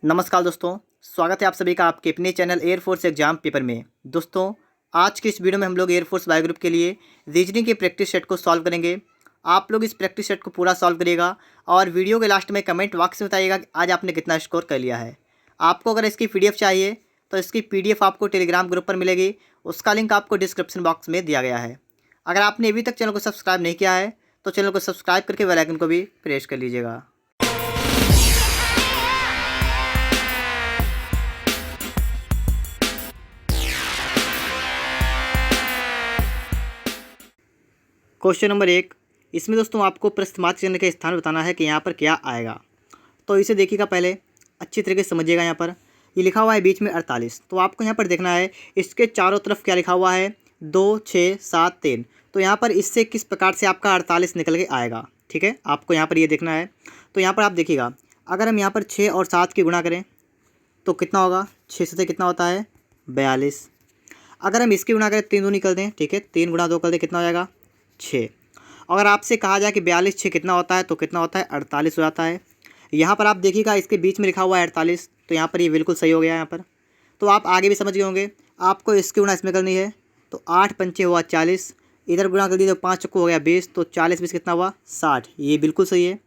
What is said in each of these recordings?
नमस्कार दोस्तों, स्वागत है आप सभी का आपके अपने चैनल एयरफोर्स एग्जाम पेपर में। दोस्तों, आज की इस वीडियो में हम लोग एयरफोर्स बायो ग्रुप के लिए रीजनिंग के प्रैक्टिस सेट को सॉल्व करेंगे। आप लोग इस प्रैक्टिस सेट को पूरा सॉल्व करिएगा और वीडियो के लास्ट में कमेंट बॉक्स में बताइएगा कि आज आपने कितना स्कोर कर लिया है। आपको अगर इसकी PDF चाहिए तो इसकी PDF आपको टेलीग्राम ग्रुप पर मिलेगी, उसका लिंक आपको डिस्क्रिप्शन बॉक्स में दिया गया है। अगर आपने अभी तक चैनल को सब्सक्राइब नहीं किया है तो चैनल को सब्सक्राइब करके बेल आइकन को भी प्रेस कर लीजिएगा। क्वेश्चन नंबर 1, इसमें दोस्तों आपको प्रश्नवाचक चिन्ह के स्थान बताना है कि यहाँ पर क्या आएगा। तो इसे देखिएगा, पहले अच्छी तरीके से समझिएगा। यहाँ पर ये लिखा हुआ है बीच में 48, तो आपको यहाँ पर देखना है इसके चारों तरफ क्या लिखा हुआ है, 2, 6, 7, 3। तो यहाँ पर इससे किस प्रकार से आपका 48 निकल के आएगा, ठीक है, आपको यहाँ पर ये देखना है। तो यहाँ पर आप देखिएगा, अगर हम यहाँ पर 6 और 7 की गुणा करें तो कितना होगा, 6 से कितना होता है 42। अगर हम इसकी गुणा करें 3 दूनी कर दें, ठीक है, 3 गुणा 2 कर दें, कितना हो जाएगा 6। अगर आपसे कहा जाए कि 42 6 कितना होता है तो कितना होता है 48 हो जाता है। यहाँ पर आप देखिएगा इसके बीच में लिखा हुआ है 48, तो यहाँ पर ये बिल्कुल सही हो गया। यहाँ पर तो आप आगे भी समझ गए होंगे। आपको इसकी गुणा इसमें करनी है, तो 8 पंचे हुआ 40, इधर गुणा कर दीजिए तो 5 चक्कू हो गया 20, तो 40 20 कितना हुआ 60, ये बिल्कुल सही है।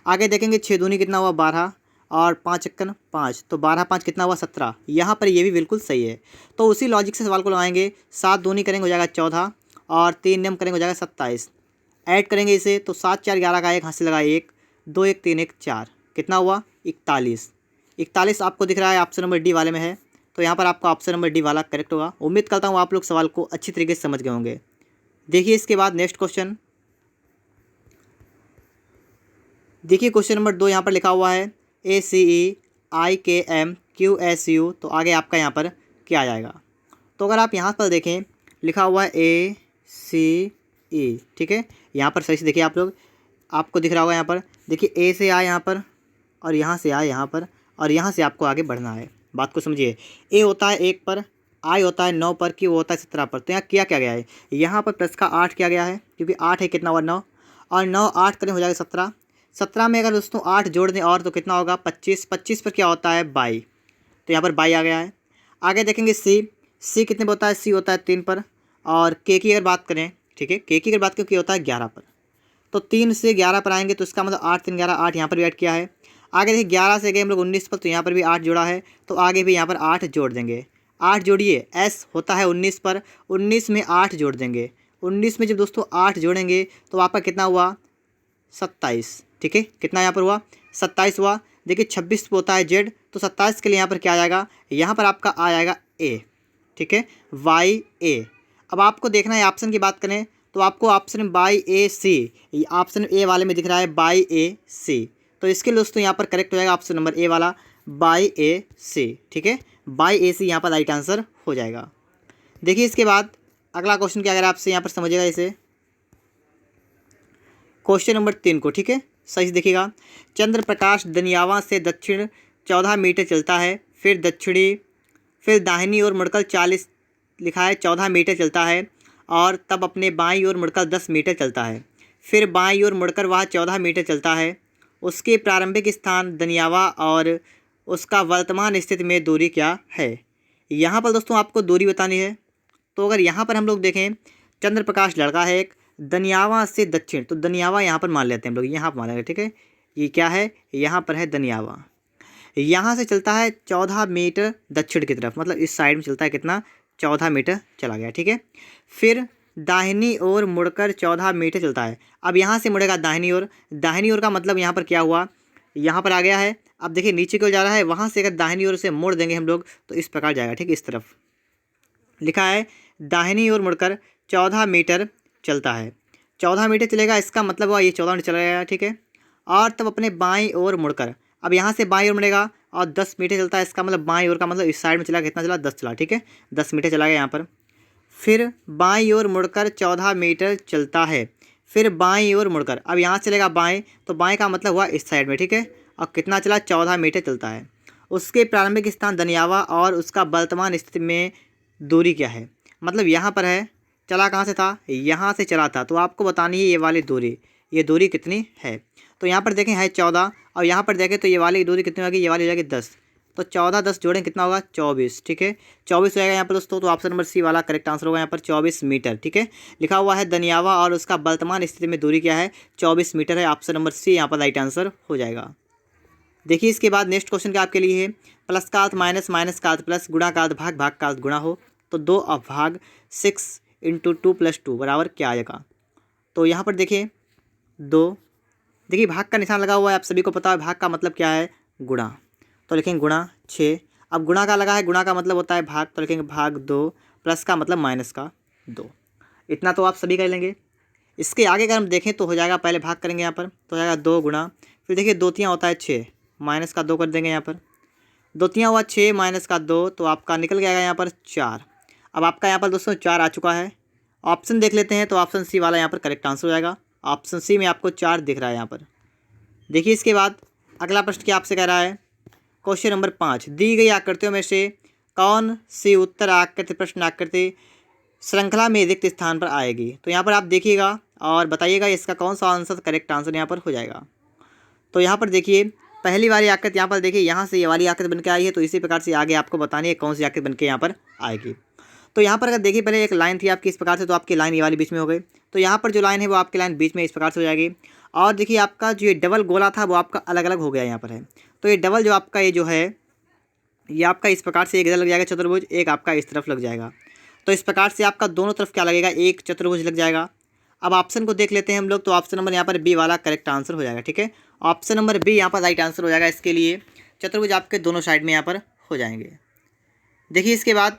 आगे देखेंगे 6 दूनी कितना हुआ 12 और 5 चक्कन 5, तो 12 5 कितना हुआ 17, यहाँ पर ये भी बिल्कुल सही है। तो उसी लॉजिक से सवाल को लगाएंगे, 7 दूनी करेंगे हो जाएगा 14 और 3 नियम करेंगे हो जाएगा 27। ऐड करेंगे इसे तो 7 4 11 का 1 हाथ से लगा 1, 2 1 3 1 4, कितना हुआ 41। 41 आपको दिख रहा है ऑप्शन नंबर डी वाले में है, तो यहाँ पर आपका ऑप्शन नंबर डी वाला करेक्ट होगा। उम्मीद करता हूँ आप लोग सवाल को अच्छी तरीके से समझ गए होंगे। देखिए इसके बाद नेक्स्ट क्वेश्चन, देखिए क्वेश्चन नंबर 2 यहाँ पर लिखा हुआ है ACE IKM QSU, तो आगे आपका यहाँ पर क्या आ जाएगा। तो अगर आप यहाँ पर देखें लिखा हुआ है ACE, ठीक है, यहाँ पर सही से देखिए आप लोग, आपको दिख रहा होगा। यहाँ पर देखिए A से आ यहाँ पर और यहाँ से आ यहाँ पर और यहाँ से आपको आगे बढ़ना है। बात को समझिए, A होता है 1 पर, I होता है 9 पर, Q होता है 17 पर। तो यहाँ किया क्या गया है, यहाँ पर प्लस का 8 किया गया है, क्योंकि 8 है कितना हुआ 9, और 9 8 करें हो जाएगा 17। 17 में अगर दोस्तों 8 जोड़ दें और तो कितना होगा 25। 25 पर क्या होता है 22, तो यहाँ पर 22 आ गया है। आगे देखेंगे C कितने पर होता है, C होता है 3 पर, और K की अगर बात करें, ठीक है, K की अगर बात करें K होता है 11 पर। तो 3 से 11 पर आएंगे तो इसका मतलब 8 3 11, 8 यहाँ पर भी ऐड किया है। आगे देखिए 11 से गए हम लोग 19 पर, तो यहाँ पर भी 8 जोड़ा है, तो आगे भी यहाँ पर 8 जोड़ देंगे। 8 जोड़िए, S होता है 19 पर, 19 में 8 जोड़ देंगे। 19 में जब दोस्तों 8 जोड़ेंगे तो आपका कितना हुआ 27, ठीक है, कितना यहाँ पर हुआ 27 हुआ। देखिए 26 पे होता है Z, तो 27 के लिए यहाँ पर क्या आ जाएगा, यहाँ पर आपका आ जाएगा A, ठीक है, YA। अब आपको देखना है ऑप्शन की बात करें तो आपको ऑप्शन YAC, ऑप्शन A वाले में दिख रहा है YAC, तो इसके लिए दोस्तों यहाँ पर करेक्ट हो जाएगा ऑप्शन नंबर A वाला YAC, ठीक है, YAC यहाँ पर राइट आंसर हो जाएगा। देखिए इसके बाद अगला क्वेश्चन क्या, अगर आपसे यहाँ पर समझिएगा इसे, क्वेश्चन नंबर 3 को, ठीक है, सही से देखिएगा। चंद्र प्रकाश दनियावा से दक्षिण 14 मीटर चलता है, फिर दाहिनी ओर मुड़कर 40 लिखा है 14 मीटर चलता है, और तब अपने बाईं ओर मुड़कर 10 मीटर चलता है। फिर बाईं ओर मुड़कर वह 14 मीटर चलता है। उसके प्रारंभिक स्थान दनियावा और उसका वर्तमान स्थिति में दूरी क्या है। यहाँ पर दोस्तों आपको दूरी बतानी है। तो अगर यहाँ पर हम लोग देखें, चंद्र प्रकाश लड़का है एक, दनियावा से दक्षिण, तो दनियावा यहाँ पर मान लेते हैं हम लोग, यहाँ पर मान लेंगे, ठीक है, ये क्या है, यहाँ पर है दनियावा। यहाँ से चलता है 14 मीटर दक्षिण की तरफ, मतलब इस साइड में चलता है कितना 14 मीटर चला गया, ठीक है। फिर दाहिनी ओर मुड़कर 14 मीटर चलता है। अब यहाँ से मुड़ेगा दाहिनी ओर, दाहिनी ओर का मतलब यहाँ पर क्या हुआ, यहाँ पर आ गया है। अब देखिए नीचे की ओर जा रहा है, वहाँ से अगर दाहिनी ओर से मोड़ देंगे हम लोग तो इस प्रकार जाएगा, ठीक, इस तरफ लिखा है दाहिनी ओर मुड़कर 14 मीटर चलता है। 14 मीटर चलेगा, इसका मतलब हुआ ये 14 मीटर चला गया, ठीक है। और तब अपने बाईं ओर मुड़कर, अब यहाँ से बाईं ओर मुड़ेगा और 10 मीटर चलता है, इसका मतलब बाईं ओर का मतलब इस साइड में चला, कितना चला 10 चला, ठीक है, 10 मीटर चला गया यहाँ पर। फिर बाईं ओर मुड़कर 14 मीटर चलता है, फिर बाईं ओर मुड़कर, अब यहाँ चलेगा बाएँ, तो बाएँ का मतलब हुआ इस साइड में, ठीक है, और कितना चला 14 मीटर चलता है। उसके प्रारंभिक स्थान दनियावा और उसका वर्तमान स्थिति में दूरी क्या है, मतलब यहाँ पर है, चला कहाँ से था, यहाँ से चला था, तो आपको बतानी है ये वाली दूरी, ये दूरी कितनी है। तो यहाँ पर देखें है 14, और यहाँ पर देखें तो ये वाली दूरी कितनी होगी, ये वाली हो जाएगी 10। तो 14 10 जोड़ें कितना होगा 24, ठीक है 24 हो जाएगा यहाँ पर दोस्तों। तो ऑप्शन नंबर सी वाला करेक्ट आंसर होगा यहाँ पर 24 मीटर, ठीक है। लिखा हुआ है दनियावा और उसका वर्तमान स्थिति में दूरी क्या है 24 मीटर है। ऑप्शन नंबर सी यहाँ पर राइट आंसर हो जाएगा। देखिए इसके बाद नेक्स्ट क्वेश्चन क्या आपके लिए है, प्लस का अर्थ माइनस, माइनस का अर्थ प्लस, गुणा का अर्थ भाग, भाग का अर्थ गुणा हो तो 2 अब भाग 6 × 2 + 2 बराबर क्या आएगा। तो यहाँ पर देखिए 2, देखिए भाग का निशान लगा हुआ है, आप सभी को पता है भाग का मतलब क्या है गुणा, तो लिखेंगे गुणा 6। अब गुणा का लगा है, गुणा का मतलब होता है भाग, तो लिखेंगे भाग 2, प्लस का मतलब माइनस का 2। इतना तो आप सभी कर लेंगे। इसके आगे अगर हम देखें तो हो जाएगा, पहले भाग करेंगे यहाँ पर तो हो जाएगा 2 गुणा, फिर देखिए 2 तियाँ होता है 6, माइनस का 2 कर देंगे यहाँ पर, 2 तियाँ हुआ 6 माइनस का 2 तो आपका निकल गया यहाँ पर 4। अब आपका यहाँ पर दोस्तों 4 आ चुका है। ऑप्शन देख लेते हैं तो ऑप्शन सी वाला यहाँ पर करेक्ट आंसर हो जाएगा। ऑप्शन सी में आपको 4 दिख रहा है यहाँ पर। देखिए इसके बाद अगला प्रश्न क्या आपसे कह रहा है, क्वेश्चन नंबर 5, दी गई आकृतियों में से कौन सी उत्तर आकृति प्रश्न आकृति श्रृंखला में रिक्त स्थान पर आएगी। तो यहाँ पर आप देखिएगा और बताइएगा इसका कौन सा आंसर करेक्ट आंसर यहाँ पर हो जाएगा। तो यहाँ पर देखिए पहली वाली आकृति यहाँ पर देखिए, यहाँ से ये वाली आकृति बनकर आई है, तो इसी प्रकार से आगे आपको बतानी है कौन सी आकृति बनकर यहाँ पर आएगी। तो यहाँ पर अगर देखिए पहले एक लाइन थी आपकी इस प्रकार से, तो आपकी लाइन ये वाली बीच में हो गई, तो यहाँ पर जो लाइन है वो आपकी लाइन बीच में इस प्रकार से हो जाएगी। और देखिए आपका जो ये डबल गोला था वो आपका अलग अलग हो गया यहाँ पर है, तो ये डबल जो आपका ये जो है ये आपका इस प्रकार से एक इधर लग जाएगा चतुर्भुज, एक आपका इस तरफ लग जाएगा, तो इस प्रकार से आपका दोनों तरफ क्या लगेगा एक चतुर्भुज लग जाएगा। अब ऑप्शन को देख लेते हैं हम लोग, तो ऑप्शन नंबर यहाँ पर बी वाला करेक्ट आंसर हो जाएगा, ठीक है। ऑप्शन नंबर बी यहाँ पर राइट आंसर हो जाएगा। इसके लिए चतुर्भुज आपके दोनों साइड में यहाँ पर हो जाएंगे। देखिए इसके बाद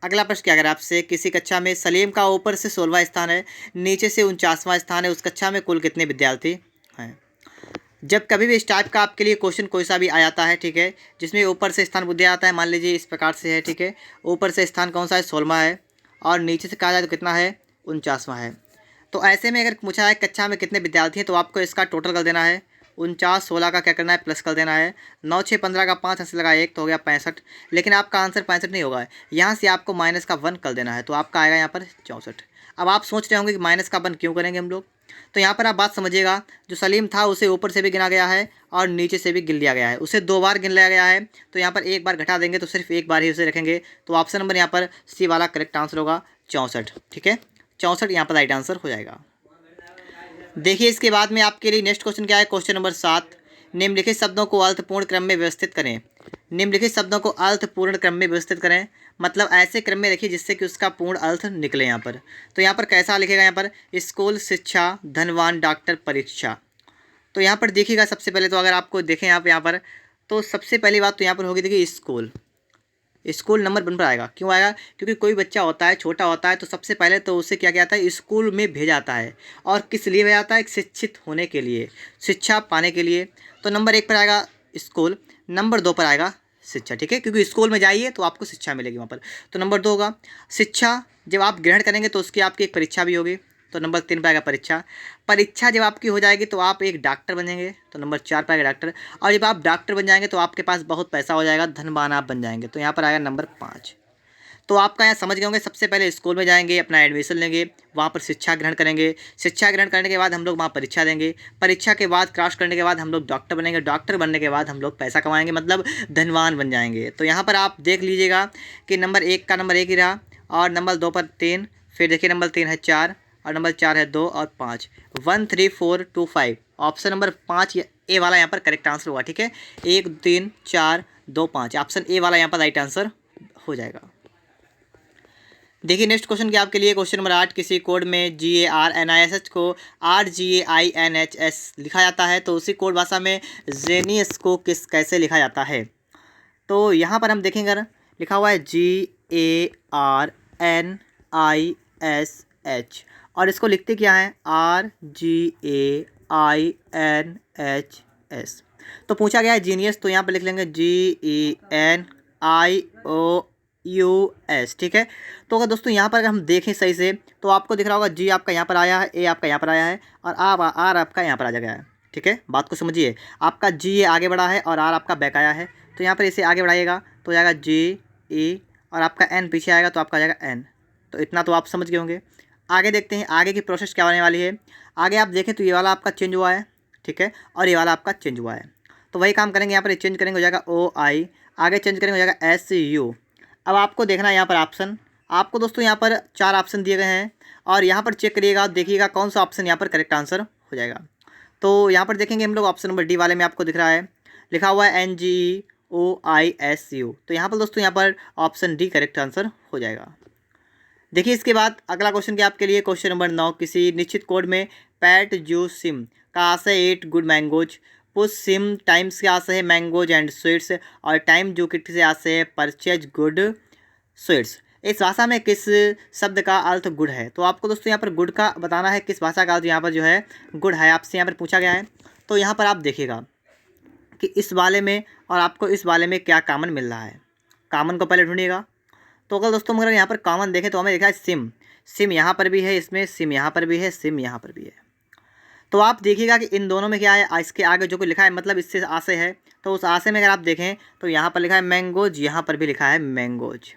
अगला प्रश्न क्या करें आपसे, किसी कक्षा में सलीम का ऊपर से 16वां स्थान है, नीचे से 49वां स्थान है, उस कक्षा में कुल कितने विद्यार्थी हैं। जब कभी भी इस टाइप का आपके लिए क्वेश्चन कोई सा भी आ जाता है, ठीक है, जिसमें ऊपर से स्थान बुद्धिया आता है, मान लीजिए इस प्रकार से है, ठीक है, ऊपर से स्थान कौन सा है 16वां है और नीचे से कहा जाए तो कितना है 49वां है। तो ऐसे में अगर पूछा है कक्षा में कितने विद्यार्थी हैं तो आपको इसका टोटल कर देना है, 49 16 का क्या करना है प्लस कर देना है, 9 6 15 का 5 ऐसे लगा 1 तो हो गया 65। लेकिन आपका आंसर 65 नहीं होगा, यहाँ से आपको माइनस का 1 कर देना है, तो आपका आएगा यहाँ पर 64। अब आप सोच रहे होंगे कि माइनस का 1 क्यों करेंगे हम लोग, तो यहाँ पर आप बात समझिएगा, जो सलीम था उसे ऊपर से भी गिना गया है और नीचे से भी गिन लिया गया है, उसे 2 बार गिन लिया गया है, तो यहाँ पर एक बार घटा देंगे तो सिर्फ एक बार ही उसे रखेंगे। तो ऑप्शन नंबर यहाँ पर सी वाला करेक्ट आंसर होगा 64, ठीक है 64 यहाँ पर राइट आंसर हो जाएगा। देखिए इसके बाद में आपके लिए नेक्स्ट क्वेश्चन क्या है, क्वेश्चन नंबर 7, निम्नलिखित शब्दों को अर्थपूर्ण क्रम में व्यवस्थित करें। निम्नलिखित शब्दों को अर्थपूर्ण क्रम में व्यवस्थित करें, मतलब ऐसे क्रम में रखिए जिससे कि उसका पूर्ण अर्थ निकले यहाँ पर। तो यहाँ पर कैसा लिखेगा, यहाँ पर स्कूल, शिक्षा, धनवान, डॉक्टर, परीक्षा। तो यहाँ पर देखिएगा सबसे पहले तो अगर आपको देखें आप यहाँ पर, तो सबसे पहली बात तो यहाँ पर होगी, देखिए स्कूल, स्कूल नंबर 1 पर आएगा। क्यों आएगा, क्योंकि कोई बच्चा होता है छोटा होता है तो सबसे पहले तो उसे क्या किया जाता है स्कूल में भेजा जाता है, और किस लिए भेजा जाता है, शिक्षित होने के लिए, शिक्षा पाने के लिए। तो नंबर 1 पर आएगा स्कूल, नंबर 2 पर आएगा शिक्षा, ठीक है, क्योंकि स्कूल में जाइए तो आपको शिक्षा मिलेगी वहाँ पर। तो नंबर 2 होगा शिक्षा, जब आप ग्रहण करेंगे तो उसकी आपकी एक परीक्षा भी होगी, तो नंबर 3 पर आएगा परीक्षा। परीक्षा जब आपकी हो जाएगी तो आप एक डॉक्टर बन जाएंगे, तो नंबर 4 पर आएगा डॉक्टर। और जब आप डॉक्टर बन जाएंगे तो आपके पास बहुत पैसा हो जाएगा, धनवान आप बन जाएंगे, तो यहाँ पर आएगा नंबर 5। तो आपका यहाँ समझ गए होंगे, सबसे पहले स्कूल में जाएंगे, अपना एडमिशन लेंगे, वहाँ पर शिक्षा ग्रहण करेंगे, शिक्षा ग्रहण करने के बाद हम लोग वहाँ परीक्षा देंगे, परीक्षा के बाद क्रॉस करने के बाद हम लोग डॉक्टर बनेंगे, डॉक्टर बनने के बाद हम लोग पैसा कमाएंगे, मतलब धनवान बन जाएंगे। तो यहाँ पर आप देख लीजिएगा कि नंबर 1 का नंबर 1 ही रहा, और नंबर 2 पर 3, फिर देखिए नंबर 3 है 4, और नंबर 4 है 2 और 5, 1 3 4 2 5। ऑप्शन नंबर 5 ए वाला यहाँ पर करेक्ट आंसर होगा, ठीक है, 1 3 4 2 5, ऑप्शन ए वाला यहाँ पर राइट आंसर हो जाएगा। देखिए नेक्स्ट क्वेश्चन क्या आपके लिए, क्वेश्चन नंबर 8, किसी कोड में GARNISH को RGAINHS लिखा जाता है, तो उसी कोड भाषा में जेनियस को कैसे लिखा जाता है। तो यहाँ पर हम देखेंगे लिखा हुआ है GARNISH, और इसको लिखते क्या है RGAINHS। तो पूछा गया है जीनियस, तो यहाँ पर लिख लेंगे GENIOUS, ठीक है। तो अगर दोस्तों यहाँ पर अगर हम देखें सही से तो आपको दिख रहा होगा जी आपका यहाँ पर आया है, ए आपका यहाँ पर आया है, और आर आपका यहाँ पर आ गया है, ठीक है। बात को समझिए, आपका जी ये आगे बढ़ा है और आर आपका बैक आया है, तो यहाँ पर इसे आगे बढ़ाइएगा तो हो जाएगा GE, और आपका एन पीछे आएगा तो आपका आ जाएगा एन। तो इतना तो आप समझ गए होंगे। आगे देखते हैं आगे की प्रोसेस क्या होने वाली है। आगे आप देखें तो ये वाला आपका चेंज हुआ है, ठीक है, और ये वाला आपका चेंज हुआ है, तो वही काम करेंगे, यहाँ पर चेंज करेंगे, हो जाएगा OI, आगे चेंज करेंगे हो जाएगा SU। अब आपको देखना है यहाँ पर ऑप्शन, आपको दोस्तों यहाँ पर 4 ऑप्शन दिए गए हैं और यहाँ पर चेक करिएगा, देखिएगा कौन सा ऑप्शन यहाँ पर करेक्ट आंसर हो जाएगा। तो यहाँ पर देखेंगे हम लोग ऑप्शन नंबर डी वाले में आपको दिख रहा है, लिखा हुआ है NGOISU। तो यहाँ पर दोस्तों यहाँ पर ऑप्शन डी करेक्ट आंसर हो जाएगा। देखिए इसके बाद अगला क्वेश्चन क्या आपके लिए, क्वेश्चन नंबर 9, किसी निश्चित कोड में पैट जू सिम का आशय 8 good mangoes, push SIM times के आशय है मैंगोज एंड स्वीट्स, और टाइम जो किट से आशय है परचेज गुड स्वीट्स। इस भाषा में किस शब्द का अर्थ गुड है? तो आपको दोस्तों यहाँ पर गुड का बताना है, किस भाषा का अर्थ यहाँ पर जो है गुड है, आपसे यहाँ पर पूछा गया है। तो यहाँ पर आप देखिएगा कि इस वाले में और आपको इस वाले में क्या कॉमन मिल रहा है, कॉमन को पहले ढूंढिएगा। तो अगर दोस्तों अगर यहाँ पर कॉमन देखें तो हमें देखा है सिम, सिम यहाँ पर भी है, इसमें सिम यहाँ पर भी है, सिम यहाँ पर भी है। तो आप देखिएगा कि इन दोनों में क्या है, इसके आगे जो कुछ लिखा है मतलब इससे आशय है, तो उस आशय में अगर आप देखें तो यहाँ पर लिखा है मैंगोज, यहाँ पर भी लिखा है मैंगोज।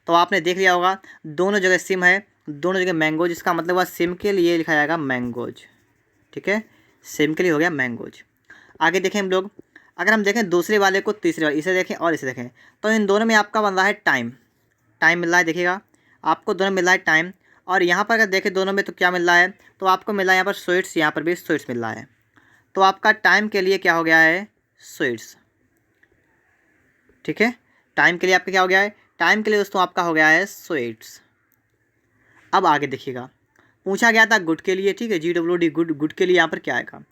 तो आपने देख लिया होगा दोनों जगह सिम है, दोनों जगह मैंगोज, इसका मतलब हुआ सिम के लिए लिखा जाएगा मैंगोज। ठीक है, सिम के लिए हो गया मैंगोज। आगे देखें हम लोग, अगर हम देखें दूसरे वाले को, तीसरे वाले, इसे देखें और इसे देखें, तो इन दोनों में आपका बन रहा है टाइम, टाइम मिल रहा है। देखिएगा आपको दोनों मिल रहा है टाइम, और यहाँ पर अगर देखें दोनों में तो क्या मिल रहा है, तो आपको मिल रहा है यहाँ पर स्वीट्स, यहाँ पर भी स्वीट्स मिल रहा है। तो आपका टाइम के लिए क्या हो गया है, स्वीट्स। ठीक है, टाइम के लिए आपका क्या हो गया है, टाइम के लिए दोस्तों आपका हो गया है स्वीट्स। अब आगे देखिएगा, पूछा गया था गुड के लिए, ठीक है, GWD गुड, गुड के लिए यहाँ पर क्या आएगा।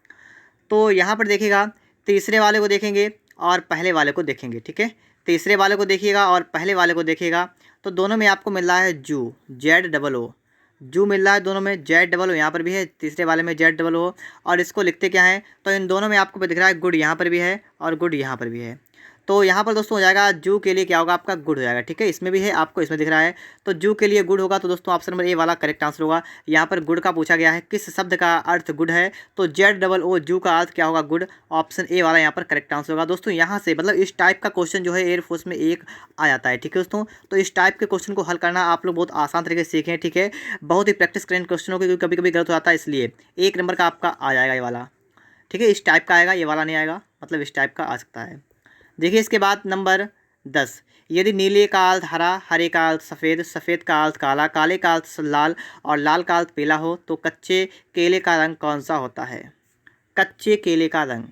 तो यहाँ पर देखिएगा तीसरे वाले को देखेंगे और पहले वाले को देखेंगे। ठीक है, तीसरे वाले को देखिएगा और पहले वाले को देखिएगा, तो दोनों में आपको मिल रहा है जू, ZOO, जू मिल रहा है दोनों में, ZOO यहाँ पर भी है, तीसरे वाले में ZOO। और इसको लिखते क्या है, तो इन दोनों में आपको दिख रहा है गुड, यहाँ पर भी है और गुड यहाँ पर भी है। तो यहाँ पर दोस्तों हो जाएगा जू के लिए क्या होगा, आपका गुड हो जाएगा। ठीक है, इसमें भी है, आपको इसमें दिख रहा है, तो जू के लिए गुड होगा। तो दोस्तों ऑप्शन नंबर ए वाला करेक्ट आंसर होगा। यहाँ पर गुड का पूछा गया है, किस शब्द का अर्थ गुड है, तो ZOO, जू का अर्थ क्या होगा, गुड। ऑप्शन ए वाला यहाँ पर करेक्ट आंसर होगा। दोस्तों यहाँ से मतलब इस टाइप का क्वेश्चन जो है एयरफोर्स में एक आ जाता है। ठीक है दोस्तों, तो इस टाइप के क्वेश्चन को हल करना आप लोग बहुत आसान तरीके से सीखें। ठीक है, बहुत ही प्रैक्टिस करें क्वेश्चनों की, क्योंकि कभी कभी गलत हो जाता है, इसलिए 1 नंबर का आपका आ जाएगा ये वाला। ठीक है, इस टाइप का आएगा, ये वाला नहीं आएगा, मतलब इस टाइप का आ सकता है। देखिए इसके बाद नंबर 10, यदि नीले का अर्थ हरा, हरे का अर्थ सफ़ेद, सफ़ेद का अर्थ काला, काले का अर्थ लाल और लाल का अर्थ पीला हो, तो कच्चे केले का रंग कौन सा होता है? कच्चे केले का रंग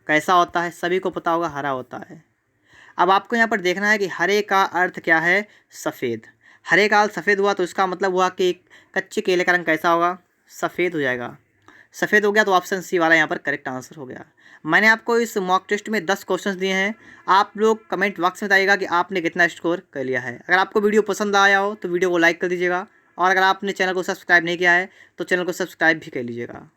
कैसा होता है? सभी को पता होगा, हरा होता है। अब आपको यहाँ पर देखना है कि हरे का अर्थ क्या है, सफ़ेद। हरे का अर्थ सफ़ेद हुआ तो इसका मतलब हुआ कि कच्चे केले का रंग कैसा होगा, सफ़ेद हो जाएगा। सफ़ेद हो गया तो ऑप्शन सी वाला यहाँ पर करेक्ट आंसर हो गया। मैंने आपको इस मॉक टेस्ट में 10 क्वेश्चंस दिए हैं, आप लोग कमेंट बॉक्स में बताइएगा कि आपने कितना स्कोर कर लिया है। अगर आपको वीडियो पसंद आया हो तो वीडियो को लाइक कर दीजिएगा, और अगर आपने चैनल को सब्सक्राइब नहीं किया है तो चैनल को सब्सक्राइब भी कर लीजिएगा।